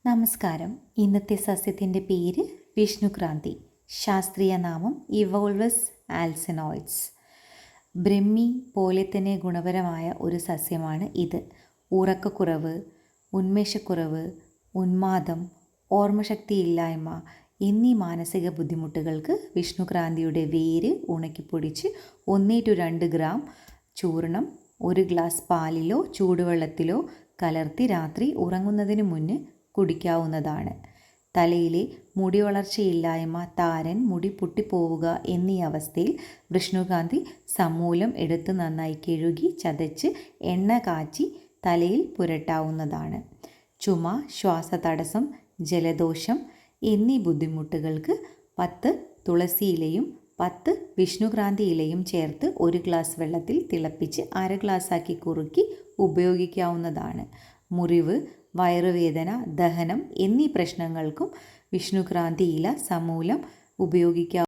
നമസ്കാരം. ഇന്നത്തെ സസ്യത്തിൻ്റെ പേര് വിഷ്ണുക്രാന്തി. ശാസ്ത്രീയ നാമം ഇവോൾവസ് ആൽസിനോയിഡ്സ്. ബ്രഹ്മി പോലെ തന്നെ ഗുണപരമായ ഒരു സസ്യമാണ് ഇത്. ഉറക്കക്കുറവ്, ഉന്മേഷക്കുറവ്, ഉന്മാദം, ഓർമ്മശക്തിയില്ലായ്മ എന്നീ മാനസിക ബുദ്ധിമുട്ടുകൾക്ക് വിഷ്ണുക്രാന്തിയുടെ വേര് ഉണക്കിപ്പൊടിച്ച് 1-2 ഗ്രാം ചൂർണം 1 ഗ്ലാസ് പാലിലോ ചൂടുവെള്ളത്തിലോ കലർത്തി രാത്രി ഉറങ്ങുന്നതിന് മുന്ന് കുടിക്കാവുന്നതാണ്. തലയിലെ മുടി വളർച്ചയില്ലായ്മ, താരൻ, മുടി പൊട്ടിപ്പോവുക എന്നീ അവസ്ഥയിൽ വിഷ്ണുക്രാന്തി സമൂലം എടുത്ത് നന്നായി കഴുകി ചതച്ച് എണ്ണ കാച്ചി തലയിൽ പുരട്ടാവുന്നതാണ്. ചുമ, ശ്വാസതടസ്സം, ജലദോഷം എന്നീ ബുദ്ധിമുട്ടുകൾക്ക് 10 തുളസിയിലയും 10 വിഷ്ണുക്രാന്തി ഇലയും ചേർത്ത് 1 ഗ്ലാസ് വെള്ളത്തിൽ തിളപ്പിച്ച് 1/2 ഗ്ലാസ്സാക്കി കുറുക്കി ഉപയോഗിക്കാവുന്നതാണ്. മുറിവ്, വയറുവേദന, ദഹനം എന്നീ പ്രശ്നങ്ങൾക്കും വിഷ്ണുക്രാന്തി ഇല സമൂലം ഉപയോഗിക്കാം.